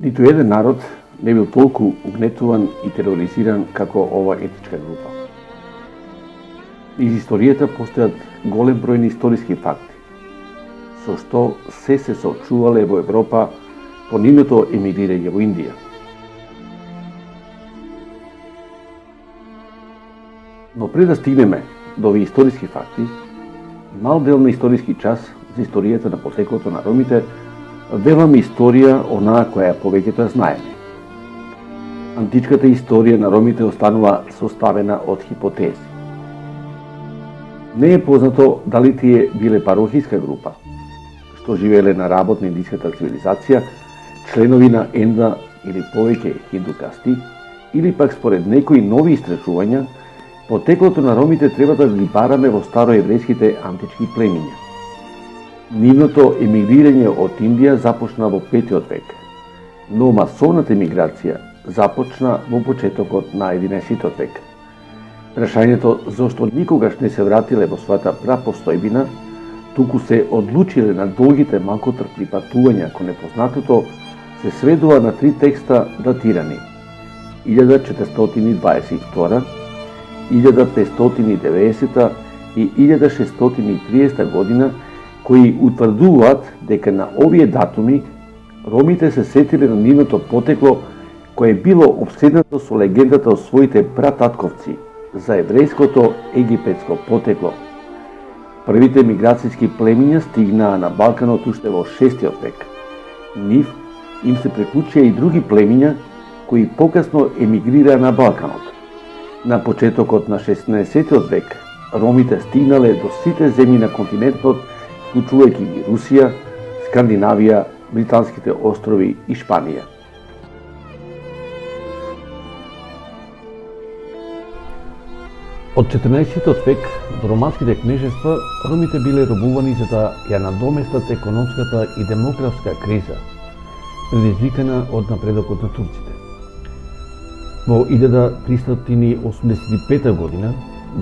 Ниту еден народ не бил толку угнетуван и тероризиран како ова етничка група. Из историјата постојат голем број на историски факти, со што се соочувале во Европа по нивното емигрирање во Индија. Но пред да стигнеме до овие историски факти, мал дел на историски час за историјата на потеклото на ромите, веламе историја онаа која повеќето ја знаеме. Античката историја на ромите останува составена од хипотези. Не е познато дали тие биле парохиска група, што живееле на работ на индиската цивилизација, членови на една или повеќе хинду касти, или пак според некои нови истражувања, потеклото на ромите треба да ги бараме во староеврејските антички племиња. Нивното емигрирање од Индија започна во 5 век, но масовната емиграција започна во почетокот на 11 век. Прашањето зошто никогаш не се вратиле во својата прапостојбина, туку се одлучиле на долгите малкотрпни патувања кон непознатото, се сведува на 3 текста датирани: 1422, 1590 и 1630 година, кои утврдуваат дека на овие датуми ромите се сетиле на нивното потекло кое било обседнато со легендата од своите прататковци за еврејското египетско потекло. Првите миграцијски племиња стигнаа на Балканот уште во 6 век. Нив им се приклучија и други племиња кои покасно емигрираа на Балканот. На почетокот на 16 век ромите стигнале до сите земји на континентот, вклучувајќи ги Русија, Скандинавија, Британските острови и Шпанија. Од 14 век во романските кнежества ромите биле робувани за да ја надоместат економската и демографска криза, предизвикана од напредокот на турците. Во 1385 година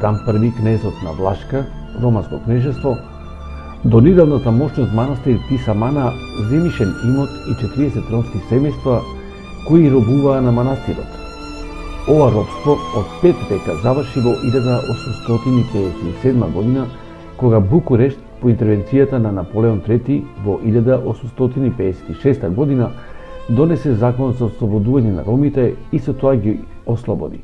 Дан I, кнезот на Влашка, романско кнежество, до недавната мощност манастир Тисамана земјишен имот и 40 ромски семејства кои робуваа на манастирот. Ова робство од 5 века заврши во 1857 година, кога Букурешт по интервенцијата на Наполеон III во 1856 година донесе закон за ослободување на ромите и со тоа ги ослободи.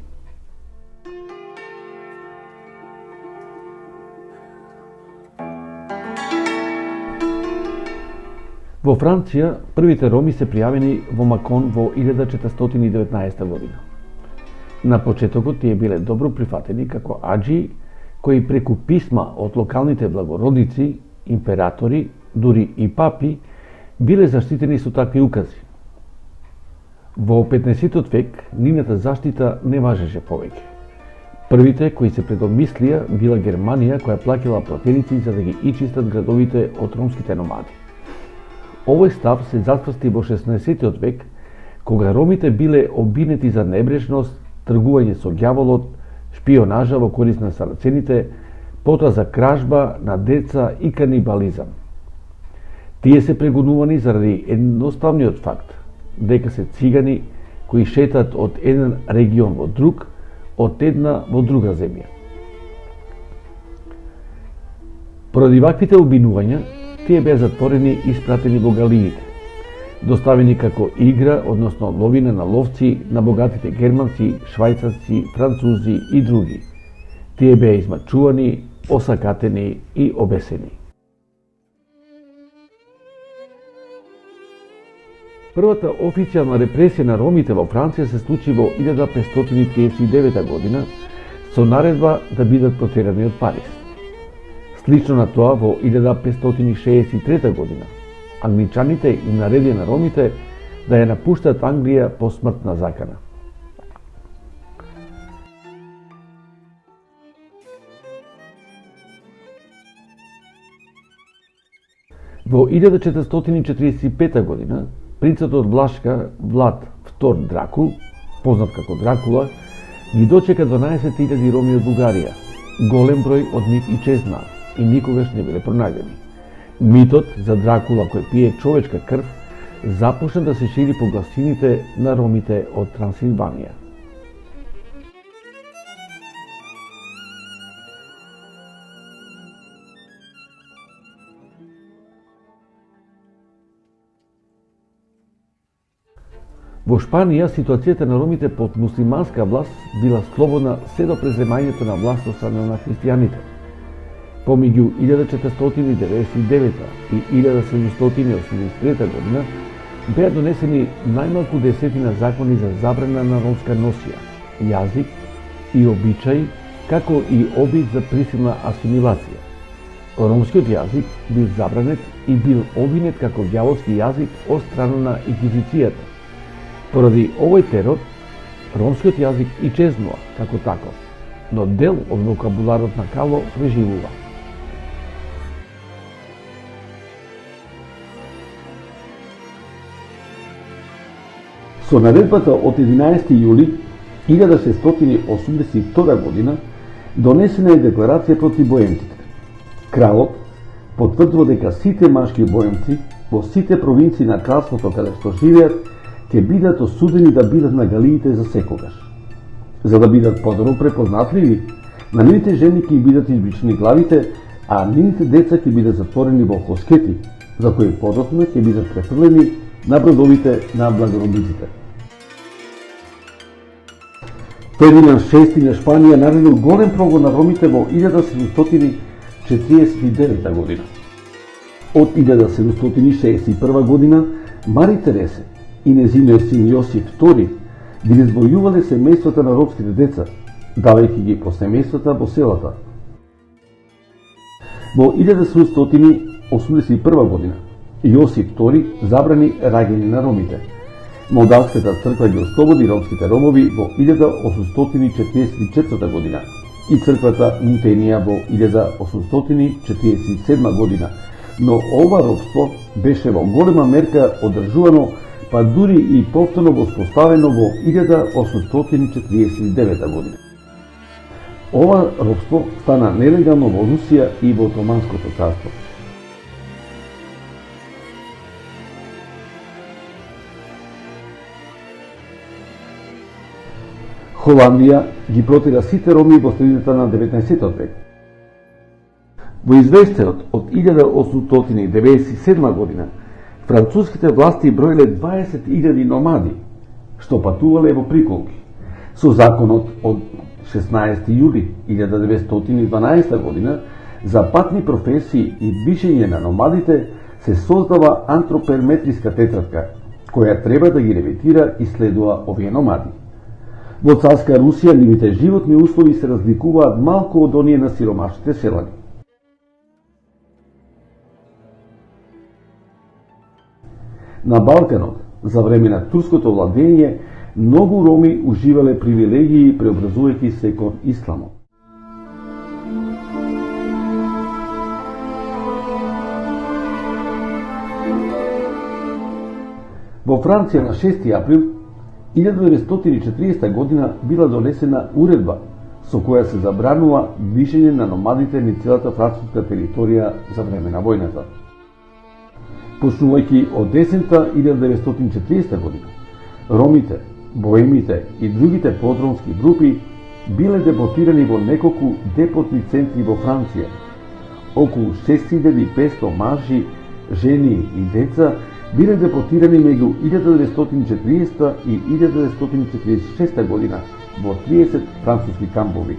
Во Франција првите роми се пријавени во Макон во 1419 година. На почетокот тие биле добро прифатени како аџии кои преку писма од локалните благородници, императори, дури и папи биле заштитени со такви укази. Во 15 век нивната заштита не важеше повеќе. Првите кои се предомислија била Германија, која плаќала платеници за да ги ичистат градовите од ромските номади. Овој став се затврсти во 16 век, кога ромите биле обвинети за небрежност, тргување со ѓаволот, шпионажа во корист на сарацените, потоа за кражба на деца и канибализам. Тие се прегонувани заради едноставниот факт дека се цигани кои шетат од еден регион во друг, од една во друга земја. Поради ваквите обвинувања, тие беа затворени и испратени во галиите, доставени како игра, односно ловина на ловци на богатите германци, швајцарци, французи и други. Тие беа измачувани, осакатени и обесени. Првата официјална репресија на ромите во Франција се случи во 1539 година со наредба да бидат протерани од Париз. Слично на тоа во 1563 година англичаните им наредија на ромите да ја напуштат Англија по смртна закана. Во 1445 година принцот од Влашка, Влад II Дракул, познат како Дракула, ги дочека 12.000 роми од Бугарија. Голем број од нив исчезнаа и никогаш не биле пронајдени. Митот за Дракула кој пие човечка крв започна да се шири по гласините на ромите од Трансилванија. Во Шпанија, ситуацијата на ромите под муслиманска власт била слободна се до преземањето на власт од страна на христијаните. Помеѓу 1499 и 1783 година беа донесени најмалку десетина закони за забрана на ромска носија, јазик и обичаи, како и обид за присилна асимилација. Ромскиот јазик бил забранет и бил обвинет како ѓаволски јазик од страна на инквизицијата. Поради овој терор, ромскиот јазик ичезнува како таков, но дел од вокабуларот на Кало преживува. Со наредбата од 11 јули 1682 година донесена е декларација против боемците. Кралот потврдува дека сите машки боемци во сите провинции на кралството каде што живеат ќе бидат осудени да бидат на галиите за секогаш. За да бидат подобро препознатливи, на нивните жени ќе бидат избричани главите, а нивните деца ќе бидат затворени во хоскети, за кои подоцна ќе бидат префрлени на бродовите на благородниците. Фердинанд VI на Шпанија наредил голем прогон на ромите во 1749 година. Од 1761 година Мари Тересе и незиниот син Јосиф II ги извојувале семејствата на ромските деца, давајќи ги по семејствата во селата. Во 1781 година Јосиф II забрани раѓање на ромите. Молдавската црква ги ослободи ромските ромови во 1844 година и црквата Мутенија во 1847 година, но ова робство беше во голема мерка одржувано, па дури и повторно воспоставено во 1849 година. Ова робство стана нелегално во Русија и во Отоманското царство. Холандија ги протера сите роми во средината на 19 век. Во извештајот од 1897 година француските власти броиле 20.000 номади, што патувале во приколки. Со законот од 16 јули 1912 година за патни професии и движење на номадите се создава антроперметриска тетрадка, која треба да ги ревитира и следува овие номади. Во царска Русија нивните животни услови се разликуваат малку од оние на сиромашните селани. На Балканот, за време на турското владење, многу роми уживале привилегии преобразувајќи се кон исламот. Во Франција на 6 април 1940 година била донесена уредба со која се забранува движење на номадите низ целата француска територија за време на војната. Почнувајќи од есента 1940 година, ромите, боемите и другите подромски групи биле депортирани во неколку депортни центри во Франција. Околу 6500 мажи, жени и деца биле депортирани меѓу 1940 и 1946 година во 30 француски кампови.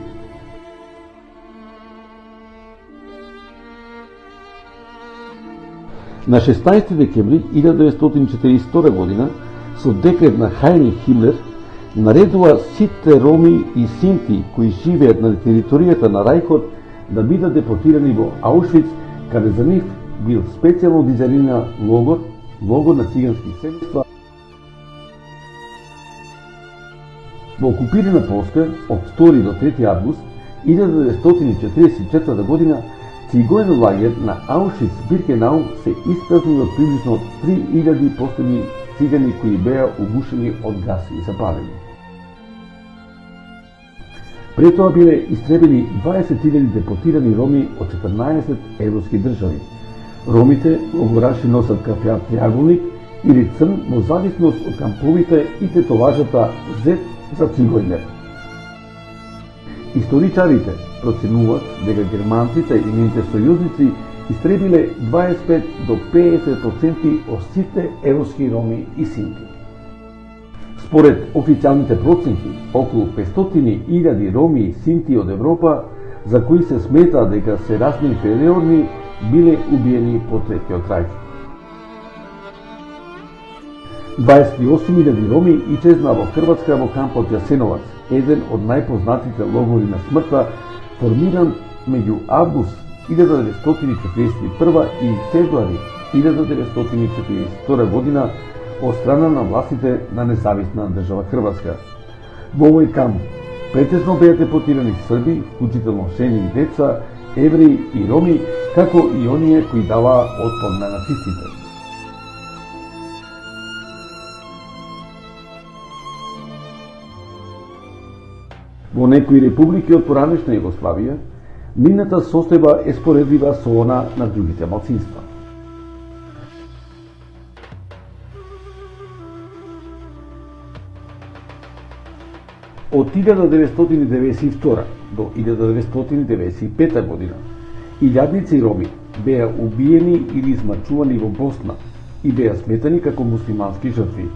На 16 декември 1942 година, со декрет на Хајнрих Химлер, наредува сите роми и синти кои живеат на територијата на Рајхот да бидат депортирани во Аушвиц, каде за нив бил специјално дизајниран логор на цигански семејства. Во окупирана Полска од 2 до 3 август 1944 година цигоен лагер на Аушвиц-Биркенау се испразнил од приближно 3000 последни цигани кои беа угушени од газ и запалени. Пред тоа биле истребени 20.000 депортирани роми од 14 европски држави. Ромите логораши носат кафеат триаголник или црн во зависност од камповите и тетоважата Z за цигојлер. Историчарите проценуваат дека германците и нивните сојузници истребиле 25 до 50% од сите европски роми и синти. Според официјалните проценки, околу 500.000 роми и синти од Европа, за кои се смета дека се расно инфериорни, биле убиени по Третиот рајх. 28.000 роми исчезнаа во Хрватска во кампот Јасеновац, еден од најпознатите логори на смртта, формиран меѓу август 1941 и февруари 1942 година од страна на властите на независна држава Хрватска. Во овој камп претежно беа депортирани срби, вклучително жени и деца, евреи и роми, како и оние кои даваа отпор на нацистите. Во некои републики од поранешна Југославија, нивната состојба е споредлива со она на другите малцинства. Од 1992 до 1995 година, илјадници роми беа убиени или измачувани во Босна и беа сметани како муслимански жртви.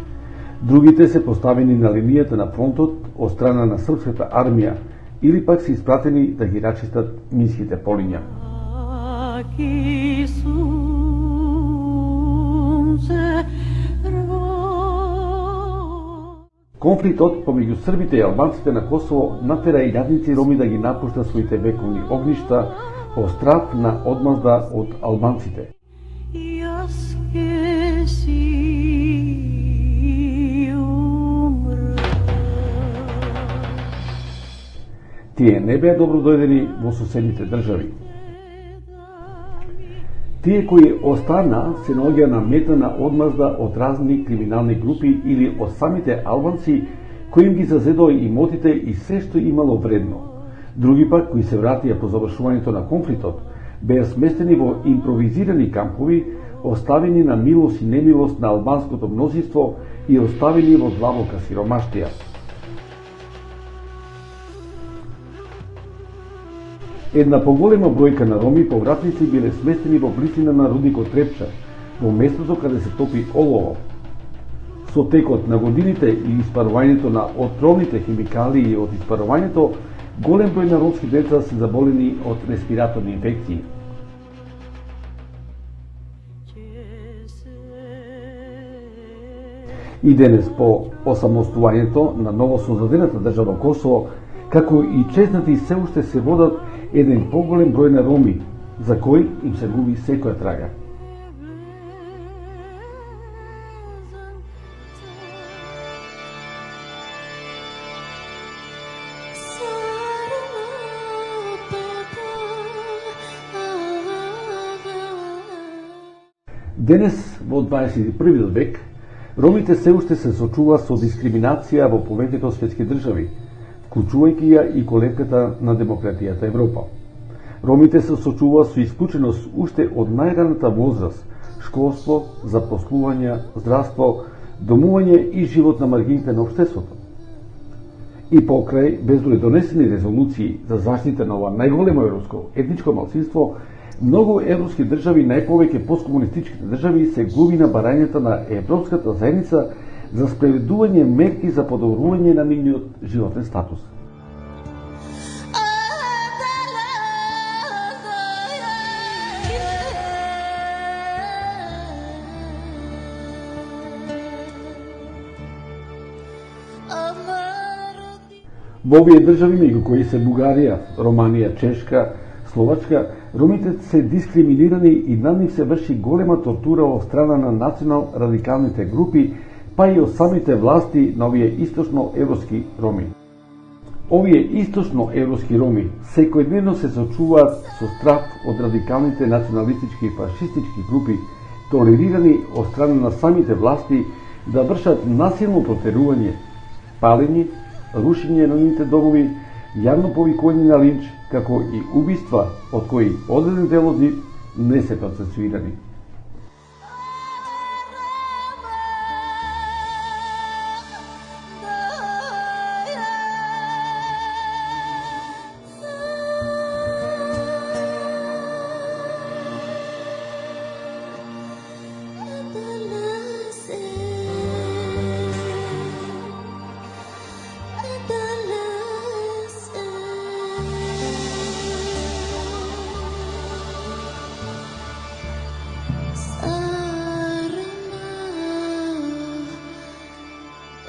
Другите се поставени на линијата на фронтот од страна на српската армија или пак се испратени да ги рачистат минските полиња. Конфликтот помеѓу србите и албанците на Косово натера илјадници роми да ги напуштат своите вековни огништа од страв на одмазда од албанците. Тие не беа добродојдени во соседните држави. Тие кои остана се наоѓа на мета на одмазда од разни криминални групи или од самите албанци кои им ги зазедоа имотите и се што имало вредно. Други пак кои се вратија по завршувањето на конфликтот беа сместени во импровизирани кампови, оставени на милост и немилост на албанското мнозинство и оставени во длабока сиромаштија. Една поголема бројка на роми повратници биле сместени во близина на рудникот Трепча, во местото каде се топи олово. Со текот на годините и испарувањето на отровните химикалии од испарувањето, голем број на ромски деца се заболени од респираторни инфекции. И денес по осамостувањето на новосоздадената држава Косово, како и чезнати се уште се водат еден поголем број на роми, за кој им се губи секоја трага. Денес, во 21. век, ромите се уште се сочува со дискриминација во повеќето светски држави, вклучувајќи ја и колевката на демократијата Европа. Ромите се сочува со исклученост уште од најраната возраст, школство, запослување, здравство, домување и живот на маргините на општеството. И покрај безброј донесени резолуции за заштита на ова најголемо европско етничко малцинство, многу европски држави, најповеќе посткомунистичките држави, се губи на барањата на европската заедница за спроведување мерки за подобрување на нивниот животен статус. Во овие држави, меѓу кои се Бугарија, Романија, Чешка, Словачка, ромите се дискриминирани и над нив се врши голема тортура од страна на национал-радикалните групи, па и од самите власти на овие источно-европски роми. Овие источно-европски роми секојдневно се сочуваат со страв од радикалните националистички и фашистички групи, толерирани од страна на самите власти да вршат насилно протерување, палење, рушење на нивните домови, јавно повикување на линч, како и убиства, од кои одреден дел од нив не се процесуирани.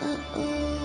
uh, uh.